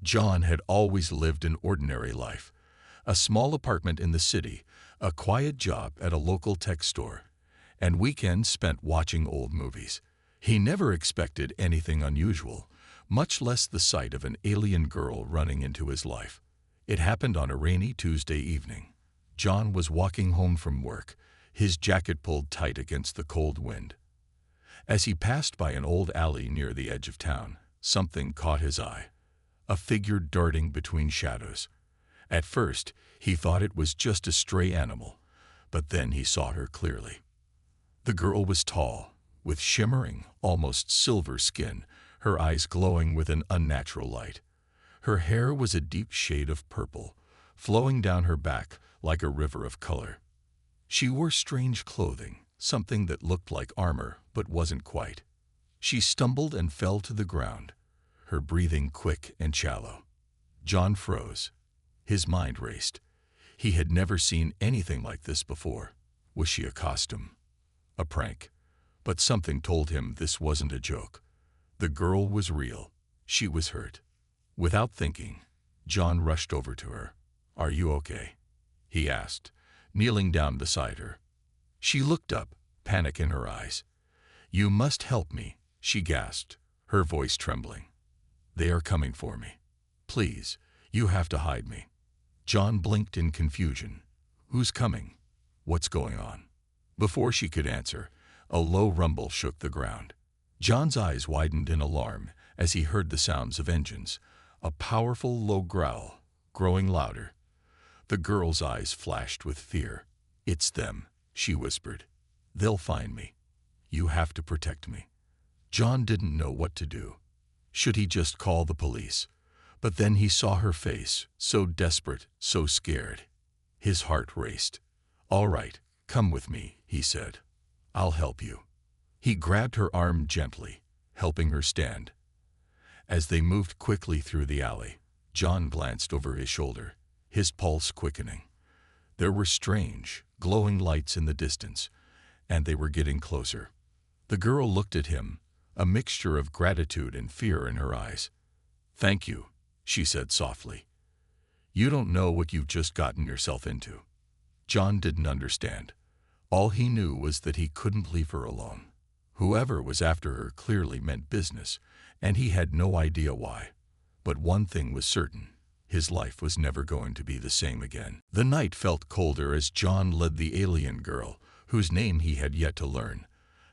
John had always lived an ordinary life. A small apartment in the city, a quiet job at a local tech store, and weekends spent watching old movies. He never expected anything unusual, much less the sight of an alien girl running into his life. It happened on a rainy Tuesday evening. John was walking home from work, his jacket pulled tight against the cold wind. As he passed by an old alley near the edge of town, something caught his eye. A figure darting between shadows. At first, he thought it was just a stray animal, but then he saw her clearly. The girl was tall, with shimmering, almost silver skin, her eyes glowing with an unnatural light. Her hair was a deep shade of purple, flowing down her back like a river of color. She wore strange clothing, something that looked like armor but wasn't quite. She stumbled and fell to the ground, her breathing quick and shallow. John froze. His mind raced. He had never seen anything like this before. Was she a costume? A prank? But something told him this wasn't a joke. The girl was real. She was hurt. Without thinking, John rushed over to her. "Are you okay?" he asked, kneeling down beside her. She looked up, panic in her eyes. "You must help me," she gasped, her voice trembling. "They are coming for me. Please, you have to hide me." John blinked in confusion. "Who's coming? What's going on?" Before she could answer, a low rumble shook the ground. John's eyes widened in alarm as he heard the sounds of engines, a powerful low growl, growing louder. The girl's eyes flashed with fear. "It's them," she whispered. "They'll find me. You have to protect me." John didn't know what to do. Should he just call the police? But then he saw her face, so desperate, so scared. His heart raced. "All right, come with me," he said. "I'll help you." He grabbed her arm gently, helping her stand. As they moved quickly through the alley, John glanced over his shoulder, his pulse quickening. There were strange, glowing lights in the distance, and they were getting closer. The girl looked at him, a mixture of gratitude and fear in her eyes. "Thank you," she said softly. "You don't know what you've just gotten yourself into." John didn't understand. All he knew was that he couldn't leave her alone. Whoever was after her clearly meant business, and he had no idea why. But one thing was certain. His life was never going to be the same again. The night felt colder as John led the alien girl, whose name he had yet to learn,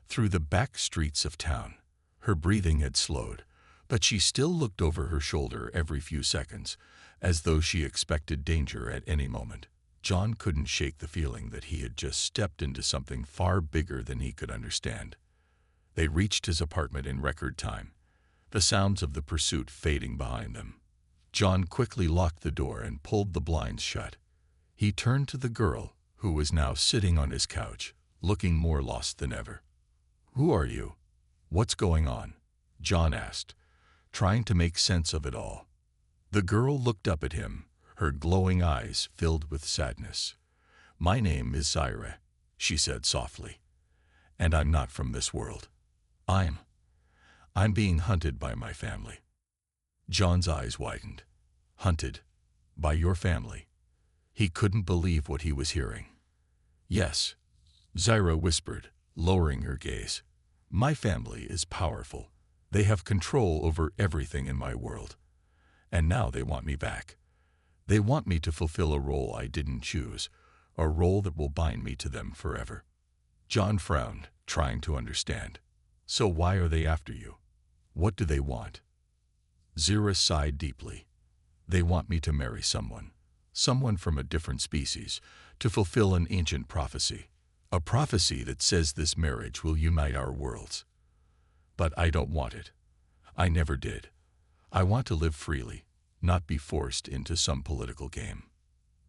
through the back streets of town. Her breathing had slowed, but she still looked over her shoulder every few seconds, as though she expected danger at any moment. John couldn't shake the feeling that he had just stepped into something far bigger than he could understand. They reached his apartment in record time, the sounds of the pursuit fading behind them. John quickly locked the door and pulled the blinds shut. He turned to the girl, who was now sitting on his couch, looking more lost than ever. "Who are you? What's going on?" John asked, trying to make sense of it all. The girl looked up at him, her glowing eyes filled with sadness. "My name is Zyra," she said softly, "and I'm not from this world. I'm being hunted by my family." John's eyes widened. "Hunted? By your family?" He couldn't believe what he was hearing. "Yes," Zyra whispered, lowering her gaze. "My family is powerful. They have control over everything in my world. And now they want me back. They want me to fulfill a role I didn't choose, a role that will bind me to them forever." John frowned, trying to understand. "So why are they after you? What do they want?" Zyra sighed deeply. "They want me to marry someone from a different species, to fulfill an ancient prophecy, a prophecy that says this marriage will unite our worlds. But I don't want it. I never did. I want to live freely, not be forced into some political game."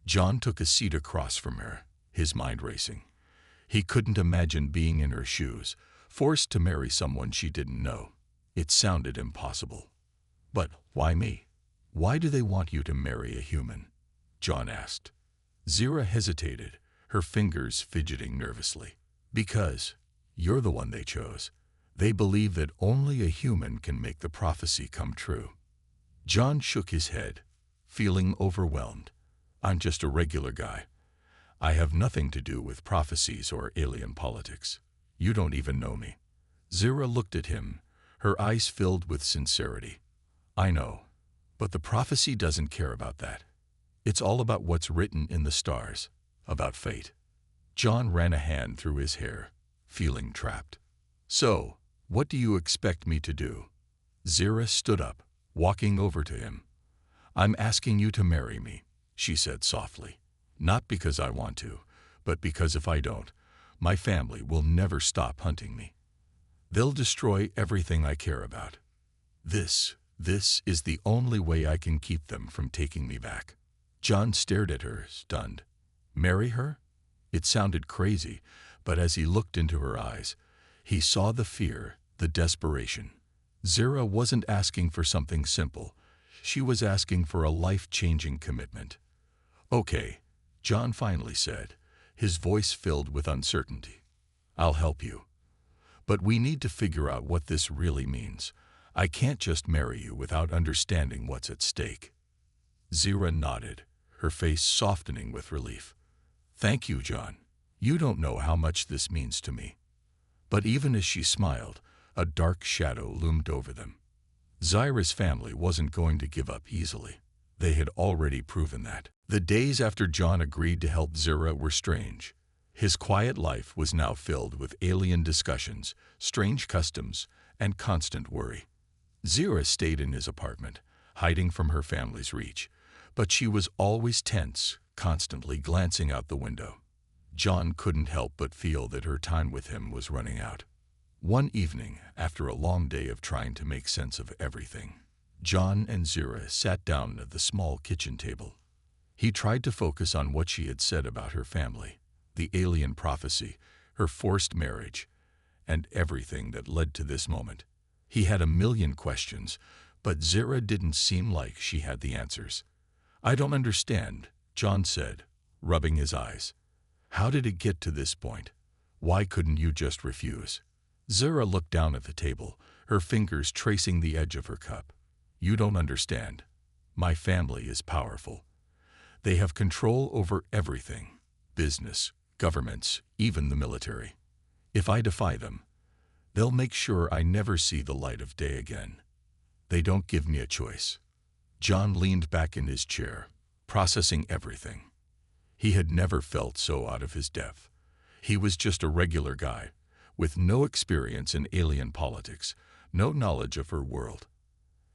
John took a seat across from her, his mind racing. He couldn't imagine being in her shoes, forced to marry someone she didn't know. It sounded impossible. "But why me? Why do they want you to marry a human?" John asked. Zyra hesitated, her fingers fidgeting nervously. "Because you're the one they chose. They believe that only a human can make the prophecy come true." John shook his head, feeling overwhelmed. I'm just a regular guy. I have nothing to do with prophecies or alien politics. You don't even know me. Zira looked at him, her eyes filled with sincerity. I know, but the prophecy doesn't care about that. It's all about what's written in the stars, about fate. John ran a hand through his hair, feeling trapped. So, what do you expect me to do? Zira stood up, walking over to him. I'm asking you to marry me, she said softly. Not because I want to, but because if I don't, my family will never stop hunting me. They'll destroy everything I care about. This is the only way I can keep them from taking me back. John stared at her, stunned. Marry her? It sounded crazy, but as he looked into her eyes, he saw the fear, the desperation. Zira wasn't asking for something simple. She was asking for a life-changing commitment. Okay, John finally said, his voice filled with uncertainty. I'll help you. But we need to figure out what this really means. I can't just marry you without understanding what's at stake. Zira nodded, her face softening with relief. Thank you, John. You don't know how much this means to me. But even as she smiled, a dark shadow loomed over them. Zira's family wasn't going to give up easily. They had already proven that. The days after John agreed to help Zira were strange. His quiet life was now filled with alien discussions, strange customs, and constant worry. Zira stayed in his apartment, hiding from her family's reach, but she was always tense, constantly glancing out the window. John couldn't help but feel that her time with him was running out. One evening, after a long day of trying to make sense of everything, John and Zira sat down at the small kitchen table. He tried to focus on what she had said about her family, the alien prophecy, her forced marriage, and everything that led to this moment. He had a million questions, but Zira didn't seem like she had the answers. I don't understand, John said, rubbing his eyes. How did it get to this point? Why couldn't you just refuse? Zira looked down at the table, her fingers tracing the edge of her cup. You don't understand. My family is powerful. They have control over everything. Business, governments, even the military. If I defy them, they'll make sure I never see the light of day again. They don't give me a choice. John leaned back in his chair, processing everything. He had never felt so out of his depth. He was just a regular guy, with no experience in alien politics, no knowledge of her world.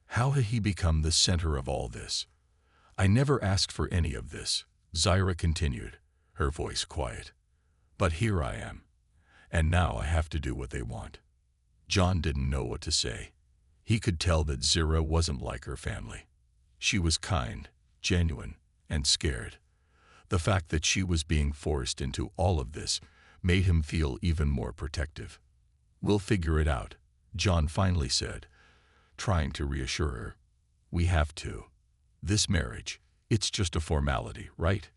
How had he become the center of all this? I never asked for any of this, Zira continued, her voice quiet. But here I am, and now I have to do what they want. John didn't know what to say. He could tell that Zira wasn't like her family. She was kind, genuine, and scared. The fact that she was being forced into all of this made him feel even more protective. We'll figure it out, John finally said, trying to reassure her. We have to. This marriage, it's just a formality, right?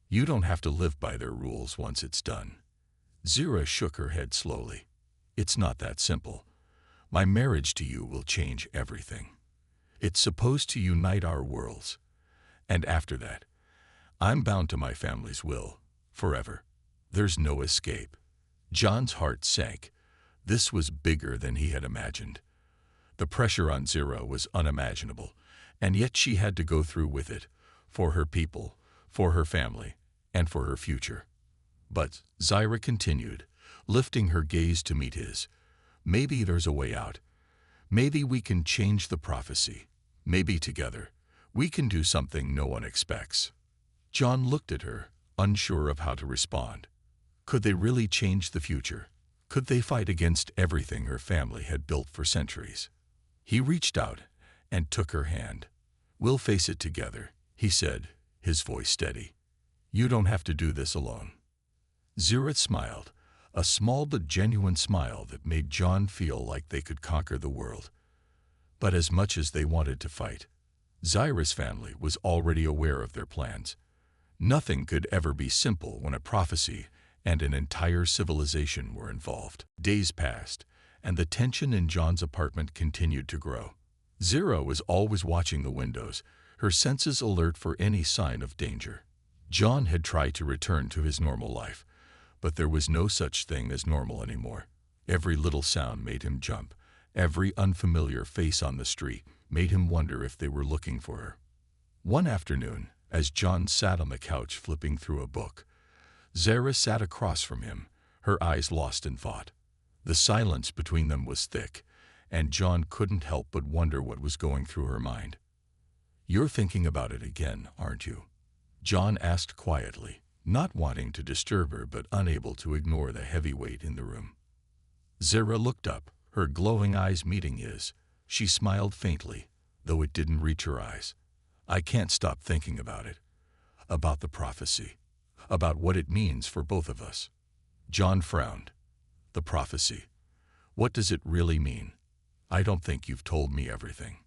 You don't have to live by their rules once it's done. Zira shook her head slowly. It's not that simple. My marriage to you will change everything. It's supposed to unite our worlds. And after that, I'm bound to my family's will, forever. There's no escape. John's heart sank. This was bigger than he had imagined. The pressure on Zira was unimaginable, and yet she had to go through with it, for her people, for her family, and for her future. But Zira continued, lifting her gaze to meet his. Maybe there's a way out. Maybe we can change the prophecy. Maybe together, we can do something no one expects. John looked at her, unsure of how to respond. Could they really change the future? Could they fight against everything her family had built for centuries? He reached out and took her hand. We'll face it together, he said, his voice steady. You don't have to do this alone. Zira smiled, a small but genuine smile that made John feel like they could conquer the world. But as much as they wanted to fight, Zira's family was already aware of their plans. Nothing could ever be simple when a prophecy and an entire civilization were involved. Days passed, and the tension in John's apartment continued to grow. Zira was always watching the windows, her senses alert for any sign of danger. John had tried to return to his normal life, but there was no such thing as normal anymore. Every little sound made him jump. Every unfamiliar face on the street made him wonder if they were looking for her. One afternoon, as John sat on the couch flipping through a book, Zara sat across from him, her eyes lost in thought. The silence between them was thick, and John couldn't help but wonder what was going through her mind. "You're thinking about it again, aren't you?" John asked quietly, not wanting to disturb her but unable to ignore the heavy weight in the room. Zara looked up, her glowing eyes meeting his. She smiled faintly, though it didn't reach her eyes. "I can't stop thinking about it. About the prophecy. About what it means for both of us." John frowned. "The prophecy. What does it really mean? I don't think you've told me everything."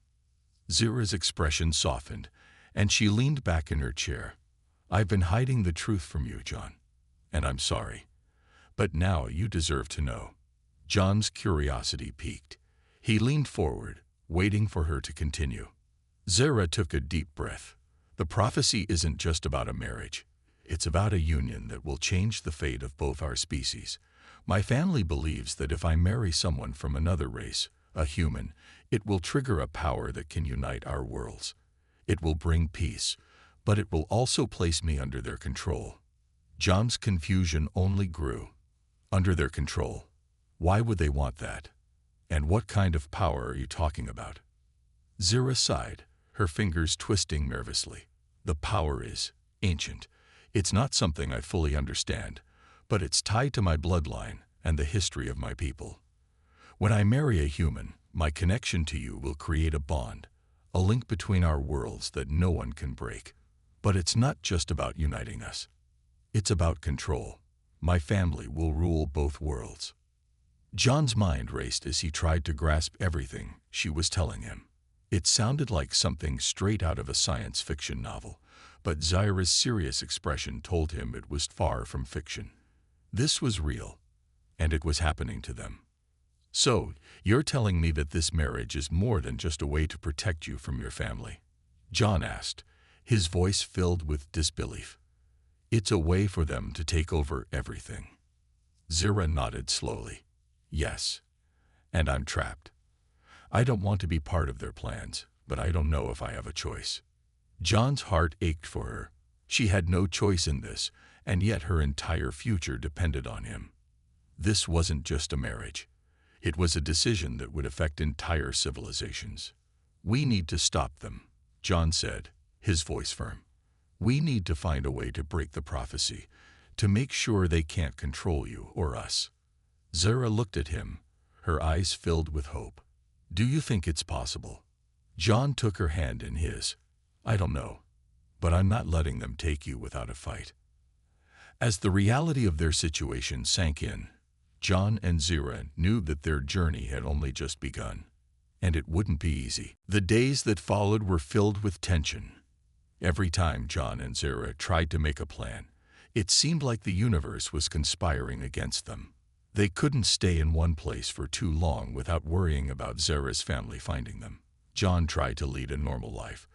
Zira's expression softened, and she leaned back in her chair. "I've been hiding the truth from you, John, and I'm sorry. But now you deserve to know." John's curiosity piqued. He leaned forward, waiting for her to continue. Zara took a deep breath. "The prophecy isn't just about a marriage. It's about a union that will change the fate of both our species. My family believes that if I marry someone from another race, a human, it will trigger a power that can unite our worlds. It will bring peace, but it will also place me under their control." John's confusion only grew. Under their control? Why would they want that? And what kind of power are you talking about? Zira sighed, her fingers twisting nervously. "The power is ancient. It's not something I fully understand, but it's tied to my bloodline and the history of my people. When I marry a human, my connection to you will create a bond, a link between our worlds that no one can break. But it's not just about uniting us. It's about control. My family will rule both worlds." John's mind raced as he tried to grasp everything she was telling him. It sounded like something straight out of a science fiction novel, but Zira's serious expression told him it was far from fiction. This was real, and it was happening to them. "So, you're telling me that this marriage is more than just a way to protect you from your family?" John asked, his voice filled with disbelief. "It's a way for them to take over everything." Zira nodded slowly. "Yes, and I'm trapped. I don't want to be part of their plans, but I don't know if I have a choice." John's heart ached for her. She had no choice in this, and yet her entire future depended on him. This wasn't just a marriage. It was a decision that would affect entire civilizations. "We need to stop them," John said, his voice firm. "We need to find a way to break the prophecy, to make sure they can't control you or us." Zara looked at him, her eyes filled with hope. "Do you think it's possible?" John took her hand in his. "I don't know, but I'm not letting them take you without a fight." As the reality of their situation sank in, John and Zira knew that their journey had only just begun, and it wouldn't be easy. The days that followed were filled with tension. Every time John and Zira tried to make a plan, it seemed like the universe was conspiring against them. They couldn't stay in one place for too long without worrying about Zara's family finding them. John tried to lead a normal life,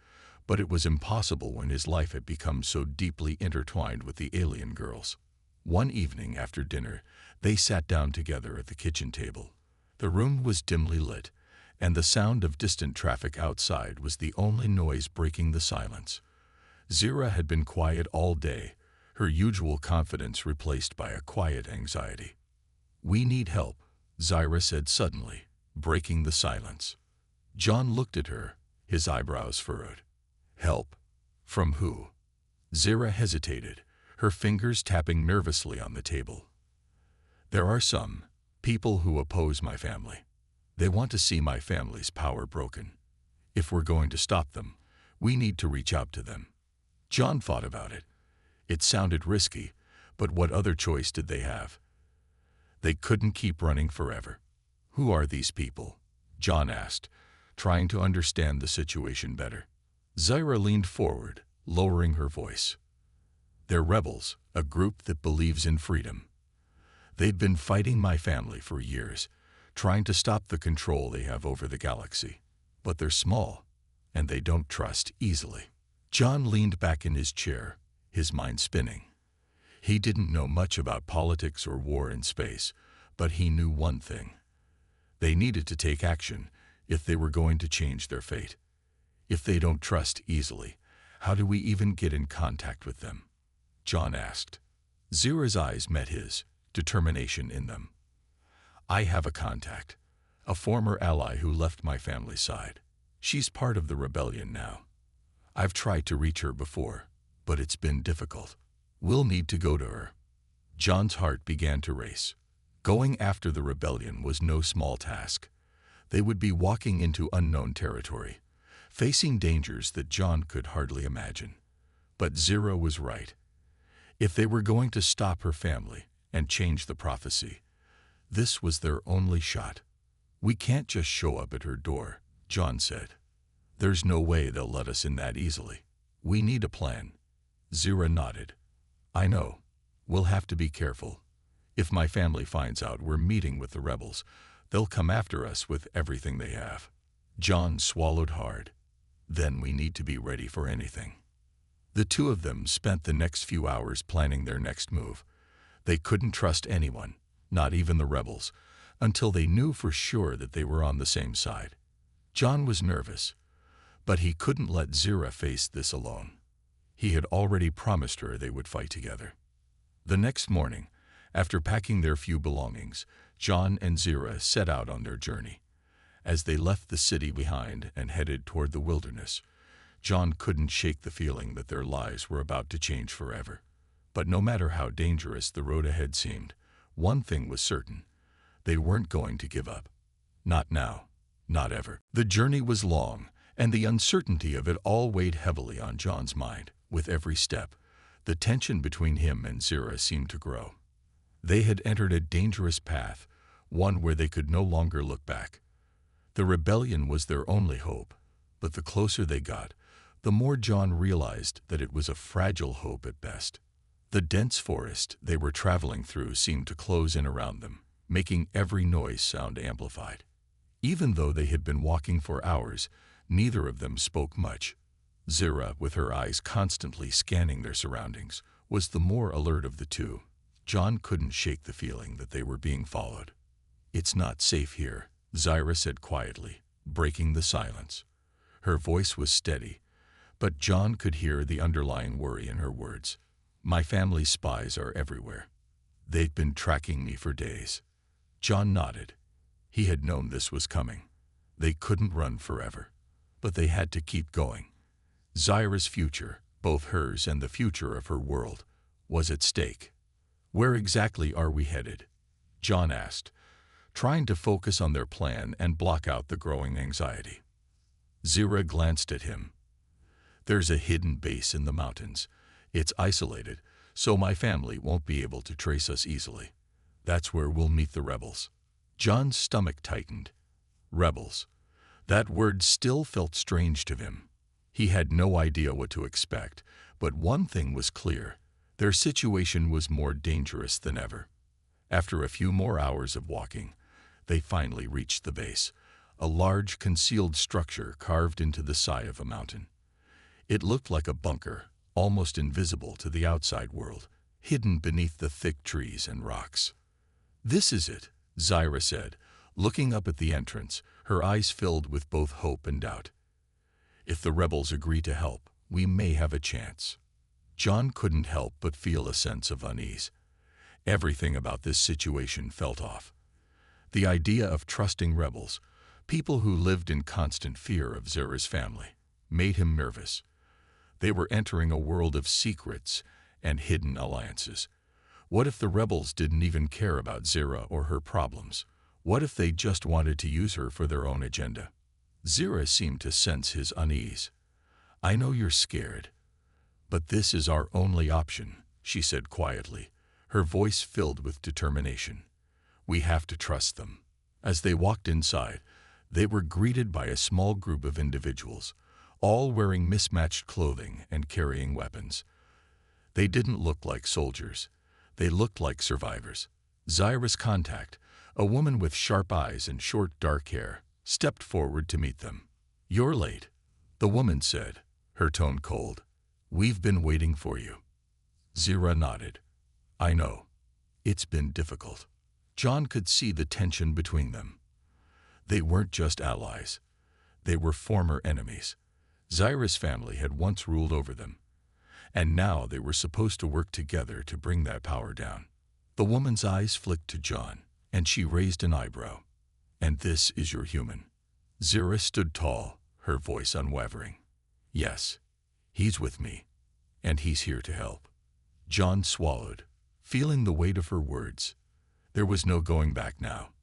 but it was impossible when his life had become so deeply intertwined with the alien girls. One evening after dinner, they sat down together at the kitchen table. The room was dimly lit, and the sound of distant traffic outside was the only noise breaking the silence. Zira had been quiet all day, her usual confidence replaced by a quiet anxiety. "We need help," Zira said suddenly, breaking the silence. John looked at her, his eyebrows furrowed. "Help? From who?" Zira hesitated, her fingers tapping nervously on the table. "There are some people who oppose my family. They want to see my family's power broken. If we're going to stop them, we need to reach out to them." John thought about it. It sounded risky, but what other choice did they have? They couldn't keep running forever. "Who are these people?" John asked, trying to understand the situation better. Zira leaned forward, lowering her voice. "They're rebels, a group that believes in freedom. They've been fighting my family for years, trying to stop the control they have over the galaxy. but they're small, and they don't trust easily. John leaned back in his chair, his mind spinning. He didn't know much about politics or war in space, but he knew one thing. They needed to take action if they were going to change their fate. If they don't trust easily, how do we even get in contact with them? John asked. Zira's eyes met his, determination in them. I have a contact, a former ally who left my family's side. She's part of the rebellion now. I've tried to reach her before, but it's been difficult. We'll need to go to her. John's heart began to race. Going after the rebellion was no small task. They would be walking into unknown territory, facing dangers that John could hardly imagine. But Zira was right. If they were going to stop her family and change the prophecy, this was their only shot. We can't just show up at her door, John said. There's no way they'll let us in that easily. We need a plan. Zira nodded. I know. We'll have to be careful. If my family finds out we're meeting with the rebels, they'll come after us with everything they have. John swallowed hard. Then we need to be ready for anything. The two of them spent the next few hours planning their next move. They couldn't trust anyone, not even the rebels, until they knew for sure that they were on the same side. John was nervous, but he couldn't let Zira face this alone. He had already promised her they would fight together. The next morning, after packing their few belongings, John and Zira set out on their journey. As they left the city behind and headed toward the wilderness, John couldn't shake the feeling that their lives were about to change forever. But no matter how dangerous the road ahead seemed, one thing was certain. They weren't going to give up. Not now. Not ever. The journey was long, and the uncertainty of it all weighed heavily on John's mind. With every step, the tension between him and Zira seemed to grow. They had entered a dangerous path, one where they could no longer look back. The rebellion was their only hope, but the closer they got, the more John realized that it was a fragile hope at best. The dense forest they were traveling through seemed to close in around them, making every noise sound amplified. Even though they had been walking for hours, neither of them spoke much. Zira, with her eyes constantly scanning their surroundings, was the more alert of the two. John couldn't shake the feeling that they were being followed. It's not safe here, Zira said quietly, breaking the silence. Her voice was steady, but John could hear the underlying worry in her words. My family's spies are everywhere. They've been tracking me for days. John nodded. He had known this was coming. They couldn't run forever, but they had to keep going. Zira's future, both hers and the future of her world, was at stake. Where exactly are we headed? John asked, trying to focus on their plan and block out the growing anxiety. Zira glanced at him. There's a hidden base in the mountains. It's isolated, so my family won't be able to trace us easily. That's where we'll meet the rebels. John's stomach tightened. Rebels. That word still felt strange to him. He had no idea what to expect, but one thing was clear. Their situation was more dangerous than ever. After a few more hours of walking, they finally reached the base, a large concealed structure carved into the side of a mountain. It looked like a bunker, almost invisible to the outside world, hidden beneath the thick trees and rocks. This is it, Zira said, looking up at the entrance, her eyes filled with both hope and doubt. If the rebels agree to help, we may have a chance. John couldn't help but feel a sense of unease. Everything about this situation felt off. The idea of trusting rebels, people who lived in constant fear of Zira's family, made him nervous. They were entering a world of secrets and hidden alliances. What if the rebels didn't even care about Zira or her problems? What if they just wanted to use her for their own agenda? Zira seemed to sense his unease. I know you're scared, but this is our only option, she said quietly, her voice filled with determination. We have to trust them. As they walked inside, they were greeted by a small group of individuals, all wearing mismatched clothing and carrying weapons. They didn't look like soldiers. They looked like survivors. Zira's contact, a woman with sharp eyes and short dark hair, stepped forward to meet them. "You're late," the woman said, her tone cold. "We've been waiting for you." Zira nodded. "I know. It's been difficult." John could see the tension between them. They weren't just allies. They were former enemies. Zira's family had once ruled over them, and now they were supposed to work together to bring that power down. The woman's eyes flicked to John, and she raised an eyebrow. "And this is your human?" Zira stood tall, her voice unwavering. "Yes, he's with me, and he's here to help." John swallowed, feeling the weight of her words. There was no going back now.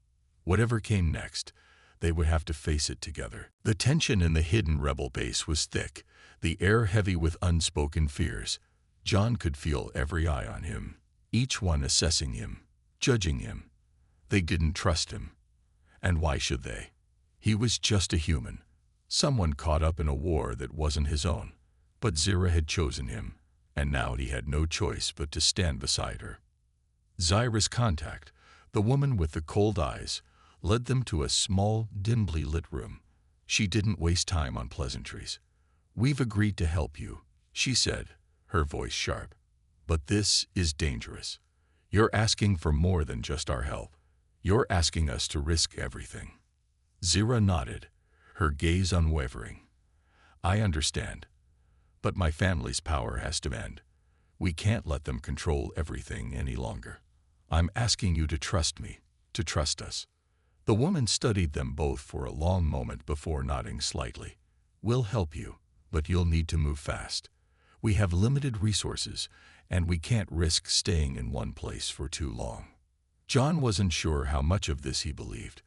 Whatever came next, they would have to face it together. The tension in the hidden rebel base was thick, the air heavy with unspoken fears. John could feel every eye on him, each one assessing him, judging him. They didn't trust him. And why should they? He was just a human, someone caught up in a war that wasn't his own. But Zira had chosen him, and now he had no choice but to stand beside her. Zira's contact, the woman with the cold eyes, led them to a small, dimly lit room. She didn't waste time on pleasantries. "We've agreed to help you," she said, her voice sharp. "But this is dangerous. You're asking for more than just our help. You're asking us to risk everything." Zira nodded, her gaze unwavering. "I understand. But my family's power has to end. We can't let them control everything any longer. I'm asking you to trust me, to trust us." The woman studied them both for a long moment before nodding slightly. "We'll help you, but you'll need to move fast. We have limited resources, and we can't risk staying in one place for too long." John wasn't sure how much of this he believed.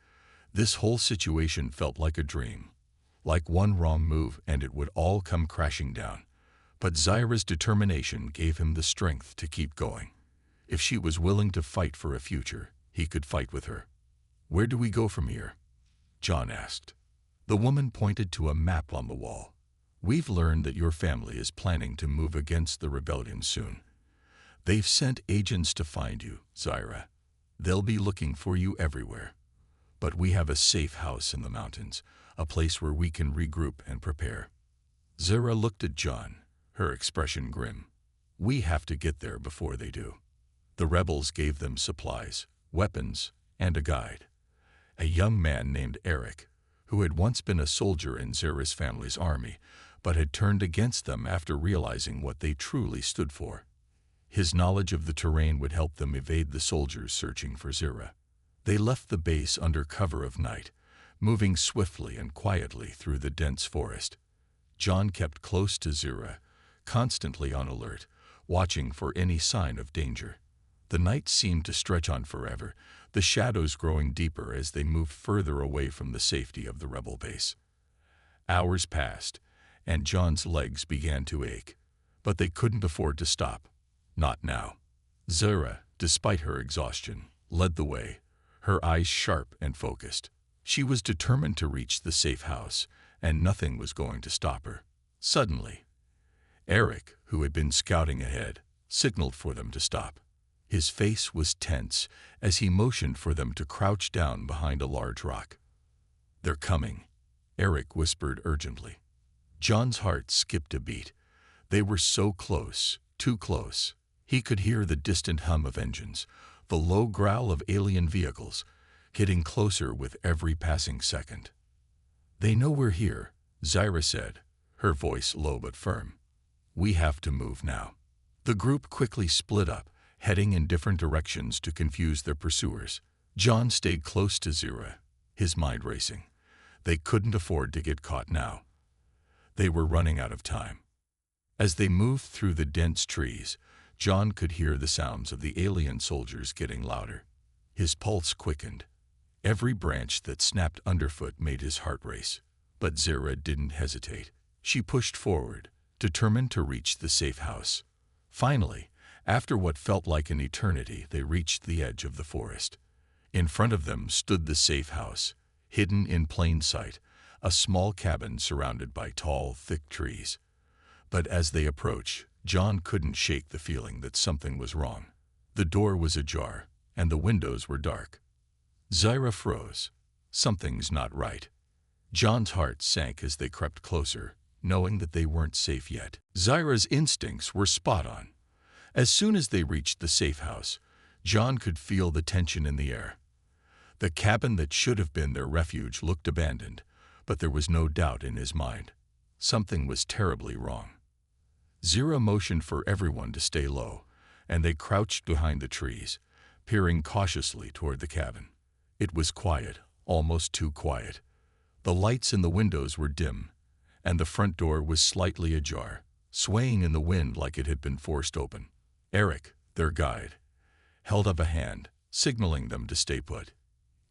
This whole situation felt like a dream, like one wrong move and it would all come crashing down. But Zira's determination gave him the strength to keep going. If she was willing to fight for a future, he could fight with her. "Where do we go from here?" John asked. The woman pointed to a map on the wall. "We've learned that your family is planning to move against the rebellion soon. They've sent agents to find you, Zira. They'll be looking for you everywhere. But we have a safe house in the mountains, a place where we can regroup and prepare." Zira looked at John, her expression grim. "We have to get there before they do." The rebels gave them supplies, weapons, and a guide. A young man named Eric, who had once been a soldier in Zira's family's army, but had turned against them after realizing what they truly stood for. His knowledge of the terrain would help them evade the soldiers searching for Zira. They left the base under cover of night, moving swiftly and quietly through the dense forest. John kept close to Zira, constantly on alert, watching for any sign of danger. The night seemed to stretch on forever, the shadows growing deeper as they moved further away from the safety of the rebel base. Hours passed, and John's legs began to ache, but they couldn't afford to stop. Not now. Zira, despite her exhaustion, led the way, her eyes sharp and focused. She was determined to reach the safe house, and nothing was going to stop her. Suddenly, Eric, who had been scouting ahead, signaled for them to stop. His face was tense as he motioned for them to crouch down behind a large rock. "They're coming," Eric whispered urgently. John's heart skipped a beat. They were so close, too close. He could hear the distant hum of engines, the low growl of alien vehicles, getting closer with every passing second. "They know we're here," Zira said, her voice low but firm. "We have to move now." The group quickly split up, heading in different directions to confuse their pursuers. John stayed close to Zira, his mind racing. They couldn't afford to get caught now. They were running out of time. As they moved through the dense trees, John could hear the sounds of the alien soldiers getting louder. His pulse quickened. Every branch that snapped underfoot made his heart race. But Zira didn't hesitate. She pushed forward, determined to reach the safe house. Finally, after what felt like an eternity, they reached the edge of the forest. In front of them stood the safe house, hidden in plain sight, a small cabin surrounded by tall, thick trees. But as they approached, John couldn't shake the feeling that something was wrong. The door was ajar, and the windows were dark. Zira froze. Something's not right. John's heart sank as they crept closer, knowing that they weren't safe yet. Zyra's instincts were spot on. As soon as they reached the safe house, John could feel the tension in the air. The cabin that should have been their refuge looked abandoned, but there was no doubt in his mind. Something was terribly wrong. Zyra motioned for everyone to stay low, and they crouched behind the trees, peering cautiously toward the cabin. It was quiet, almost too quiet. The lights in the windows were dim, and the front door was slightly ajar, swaying in the wind like it had been forced open. Eric, their guide, held up a hand, signaling them to stay put.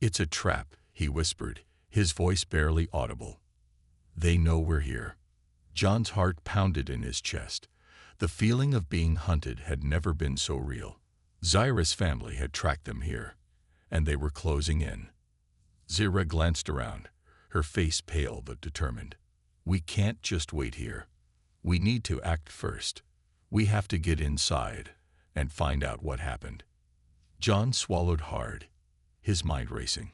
"It's a trap," he whispered, his voice barely audible. "They know we're here." John's heart pounded in his chest. The feeling of being hunted had never been so real. Zyra's family had tracked them here, and they were closing in. Zyra glanced around, her face pale but determined. "We can't just wait here. We need to act first. We have to get inside and find out what happened." John swallowed hard, his mind racing.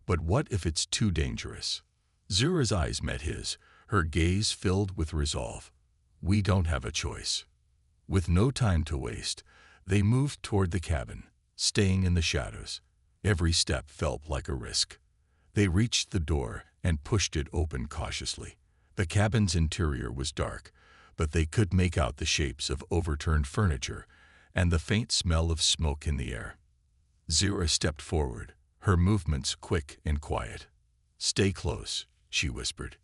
But what if it's too dangerous? Zyra's eyes met his, her gaze filled with resolve. "We don't have a choice." With no time to waste, they moved toward the cabin, staying in the shadows. Every step felt like a risk. They reached the door and pushed it open cautiously. The cabin's interior was dark, but they could make out the shapes of overturned furniture and the faint smell of smoke in the air. Zyra stepped forward, her movements quick and quiet. "Stay close," she whispered.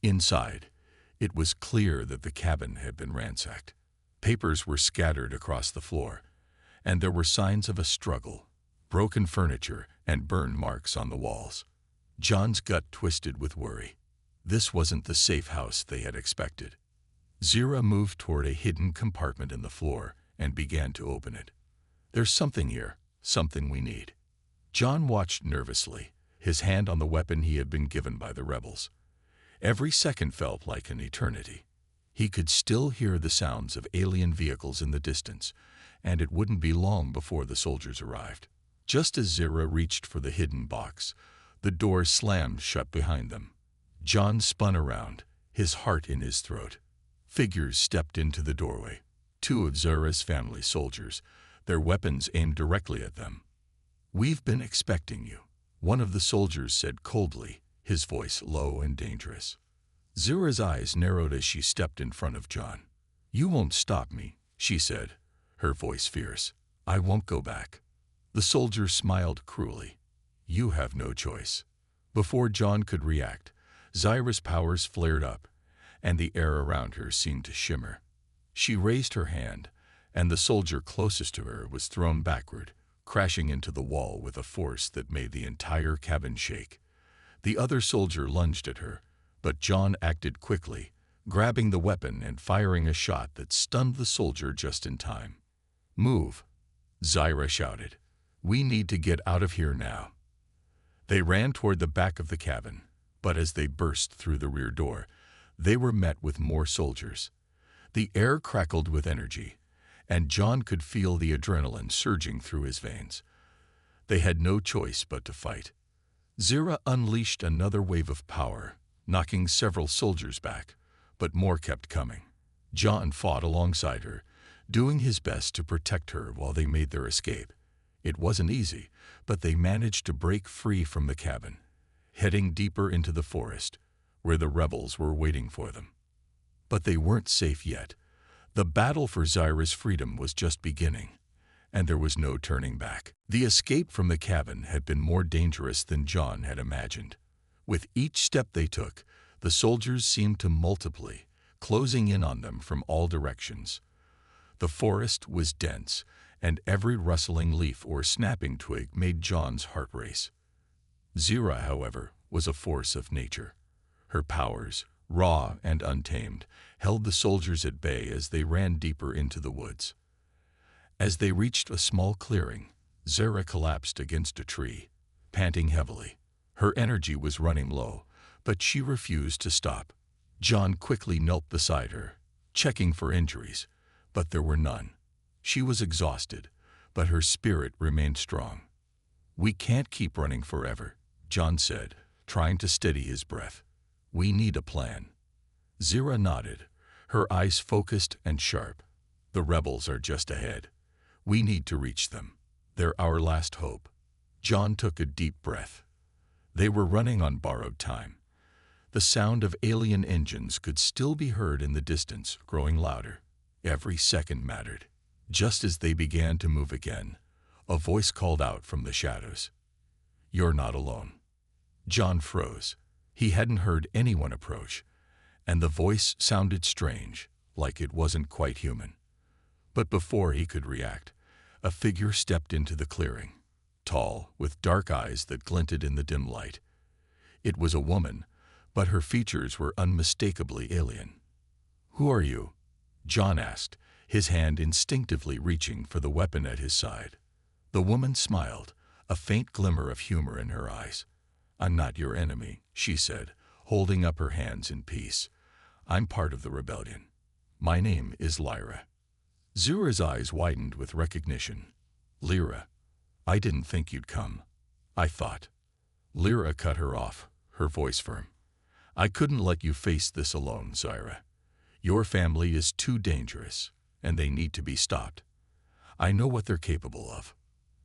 Inside, it was clear that the cabin had been ransacked. Papers were scattered across the floor, and there were signs of a struggle, broken furniture and burn marks on the walls. John's gut twisted with worry. This wasn't the safe house they had expected. Zyra moved toward a hidden compartment in the floor and began to open it. "There's something here, something we need." John watched nervously, his hand on the weapon he had been given by the rebels. Every second felt like an eternity. He could still hear the sounds of alien vehicles in the distance, and it wouldn't be long before the soldiers arrived. Just as Zyra reached for the hidden box, the door slammed shut behind them. John spun around, his heart in his throat. Figures stepped into the doorway. Two of Zyra's family soldiers, their weapons aimed directly at them. "We've been expecting you," one of the soldiers said coldly, his voice low and dangerous. Zyra's eyes narrowed as she stepped in front of John. "You won't stop me," she said, her voice fierce. "I won't go back." The soldier smiled cruelly. "You have no choice." Before John could react, Zyra's powers flared up, and the air around her seemed to shimmer. She raised her hand, and the soldier closest to her was thrown backward, crashing into the wall with a force that made the entire cabin shake. The other soldier lunged at her, but John acted quickly, grabbing the weapon and firing a shot that stunned the soldier just in time. "Move," Zyra shouted. "We need to get out of here now." They ran toward the back of the cabin, but as they burst through the rear door, they were met with more soldiers. The air crackled with energy, and John could feel the adrenaline surging through his veins. They had no choice but to fight. Zyra unleashed another wave of power, knocking several soldiers back, but more kept coming. John fought alongside her, doing his best to protect her while they made their escape. It wasn't easy, but they managed to break free from the cabin, heading deeper into the forest, where the rebels were waiting for them. But they weren't safe yet. The battle for Zyra's freedom was just beginning, and there was no turning back. The escape from the cabin had been more dangerous than John had imagined. With each step they took, the soldiers seemed to multiply, closing in on them from all directions. The forest was dense, and every rustling leaf or snapping twig made John's heart race. Zyra, however, was a force of nature. Her powers, raw and untamed, held the soldiers at bay as they ran deeper into the woods. As they reached a small clearing, Zyra collapsed against a tree, panting heavily. Her energy was running low, but she refused to stop. John quickly knelt beside her, checking for injuries, but there were none. She was exhausted, but her spirit remained strong. "We can't keep running forever," John said, trying to steady his breath. "We need a plan." Zira nodded, her eyes focused and sharp. "The rebels are just ahead. We need to reach them. They're our last hope." John took a deep breath. They were running on borrowed time. The sound of alien engines could still be heard in the distance, growing louder. Every second mattered. Just as they began to move again, a voice called out from the shadows. "You're not alone." John froze. He hadn't heard anyone approach, and the voice sounded strange, like it wasn't quite human. But before he could react, a figure stepped into the clearing, tall, with dark eyes that glinted in the dim light. It was a woman, but her features were unmistakably alien. "Who are you?" John asked, his hand instinctively reaching for the weapon at his side. The woman smiled, a faint glimmer of humor in her eyes. "I'm not your enemy," she said, holding up her hands in peace. "I'm part of the rebellion. My name is Lyra." Zura's eyes widened with recognition. "Lyra, I didn't think you'd come. I thought." Lyra cut her off, her voice firm. "I couldn't let you face this alone, Zyra. Your family is too dangerous, and they need to be stopped. I know what they're capable of."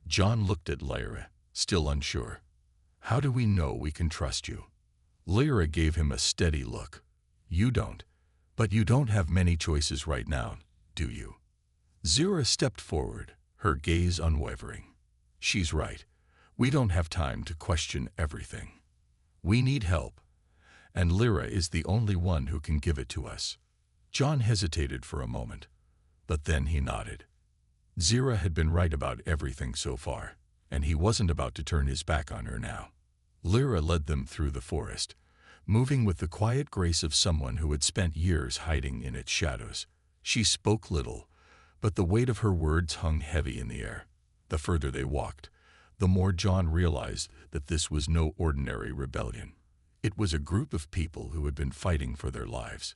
John looked at Lyra, still unsure. "How do we know we can trust you?" Lyra gave him a steady look. "You don't. But you don't have many choices right now, do you?" Zyra stepped forward, her gaze unwavering. "She's right. We don't have time to question everything. We need help, and Lyra is the only one who can give it to us." John hesitated for a moment, but then he nodded. Zyra had been right about everything so far, and he wasn't about to turn his back on her now. Lyra led them through the forest, moving with the quiet grace of someone who had spent years hiding in its shadows. She spoke little, but the weight of her words hung heavy in the air. The further they walked, the more John realized that this was no ordinary rebellion. It was a group of people who had been fighting for their lives,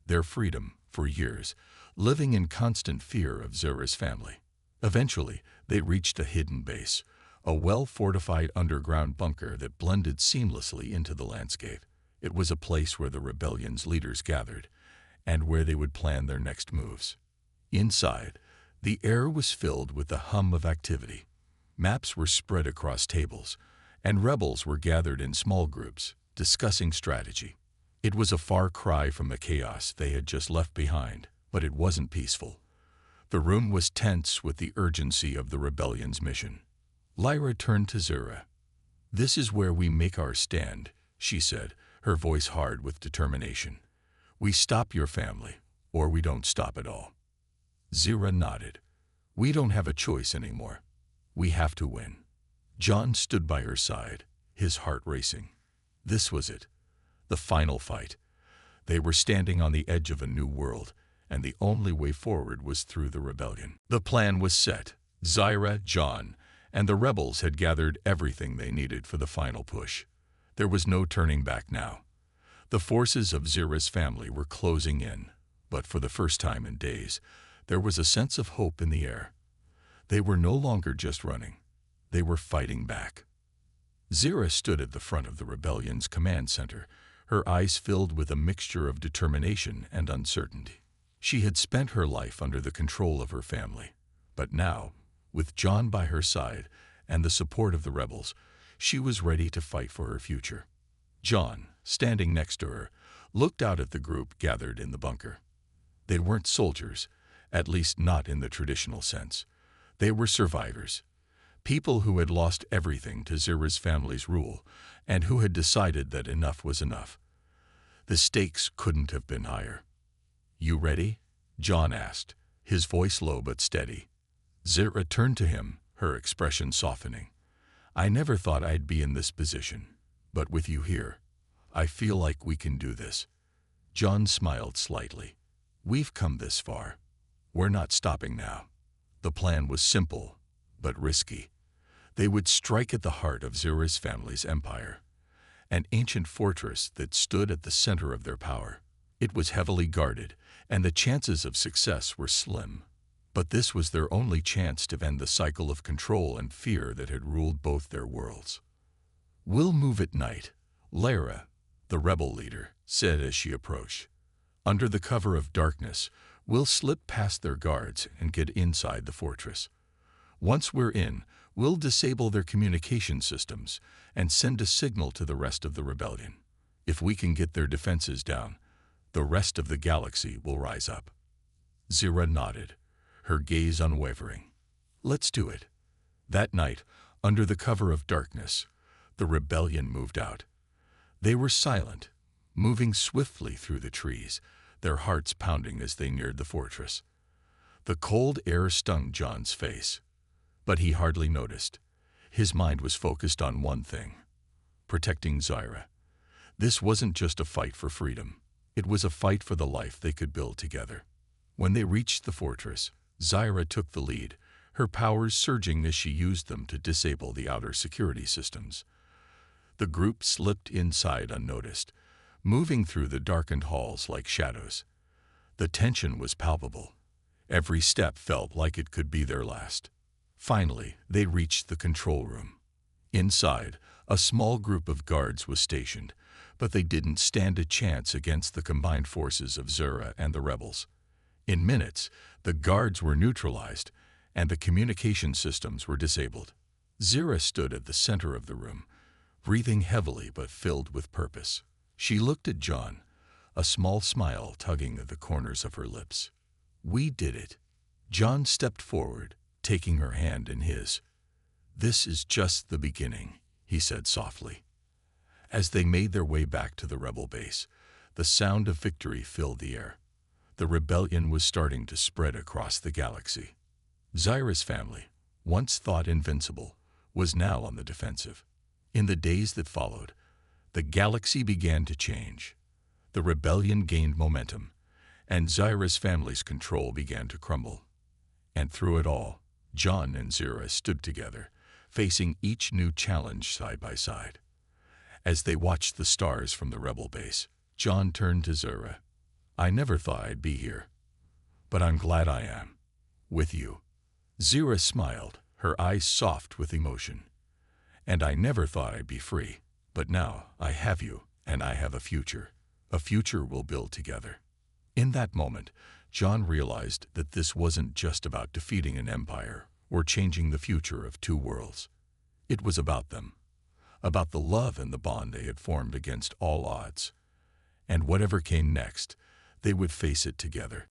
their freedom, for years, living in constant fear of Zura's family. Eventually, they reached a hidden base, a well-fortified underground bunker that blended seamlessly into the landscape. It was a place where the rebellion's leaders gathered, and where they would plan their next moves. Inside, the air was filled with the hum of activity. Maps were spread across tables, and rebels were gathered in small groups, discussing strategy. It was a far cry from the chaos they had just left behind, but it wasn't peaceful. The room was tense with the urgency of the rebellion's mission. Lyra turned to Zura. "This is where we make our stand," she said, her voice hard with determination. "We stop your family, or we don't stop at all." Zura nodded. "We don't have a choice anymore. We have to win." John stood by her side, his heart racing. This was it, the final fight. They were standing on the edge of a new world, and the only way forward was through the rebellion. The plan was set. Zyra, John, and the rebels had gathered everything they needed for the final push. There was no turning back now. The forces of Zyra's family were closing in, but for the first time in days, there was a sense of hope in the air. They were no longer just running. They were fighting back. Zyra stood at the front of the rebellion's command center, her eyes filled with a mixture of determination and uncertainty. She had spent her life under the control of her family, but now, with John by her side and the support of the rebels, she was ready to fight for her future. John, standing next to her, looked out at the group gathered in the bunker. They weren't soldiers, at least not in the traditional sense. They were survivors, people who had lost everything to Zyra's family's rule and who had decided that enough was enough. The stakes couldn't have been higher. "You ready?" John asked, his voice low but steady. Zyra turned to him, her expression softening. "I never thought I'd be in this position, but with you here, I feel like we can do this." John smiled slightly. "We've come this far. We're not stopping now." The plan was simple, but risky. They would strike at the heart of Zyra's family's empire, an ancient fortress that stood at the center of their power. It was heavily guarded, and the chances of success were slim. But this was their only chance to end the cycle of control and fear that had ruled both their worlds. "We'll move at night," Lara, the rebel leader, said as she approached. Under the cover of darkness, we'll slip past their guards and get inside the fortress. Once we're in, we'll disable their communication systems and send a signal to the rest of the rebellion. If we can get their defenses down, the rest of the galaxy will rise up. Zira nodded, her gaze unwavering. Let's do it. That night, under the cover of darkness, the rebellion moved out. They were silent, moving swiftly through the trees, their hearts pounding as they neared the fortress. The cold air stung John's face, but he hardly noticed. His mind was focused on one thing: protecting Zira. This wasn't just a fight for freedom. It was a fight for the life they could build together. When they reached the fortress, Zira took the lead, her powers surging as she used them to disable the outer security systems. The group slipped inside unnoticed, moving through the darkened halls like shadows. The tension was palpable. Every step felt like it could be their last. Finally, they reached the control room. Inside, a small group of guards was stationed, but they didn't stand a chance against the combined forces of Zira and the rebels. In minutes, the guards were neutralized, and the communication systems were disabled. Zira stood at the center of the room, breathing heavily but filled with purpose. She looked at John, a small smile tugging at the corners of her lips. "We did it." John stepped forward, taking her hand in his. "This is just the beginning," he said softly. As they made their way back to the rebel base, the sound of victory filled the air. The rebellion was starting to spread across the galaxy. Zira's family, once thought invincible, was now on the defensive. In the days that followed, the galaxy began to change. The rebellion gained momentum, and Zira's family's control began to crumble. And through it all, John and Zira stood together, facing each new challenge side by side. As they watched the stars from the rebel base, John turned to Zira. "I never thought I'd be here, but I'm glad I am. With you." Zira smiled, her eyes soft with emotion. "And I never thought I'd be free, but now I have you, and I have a future we'll build together." In that moment, John realized that this wasn't just about defeating an empire or changing the future of two worlds. It was about them, about the love and the bond they had formed against all odds. And whatever came next, they would face it together.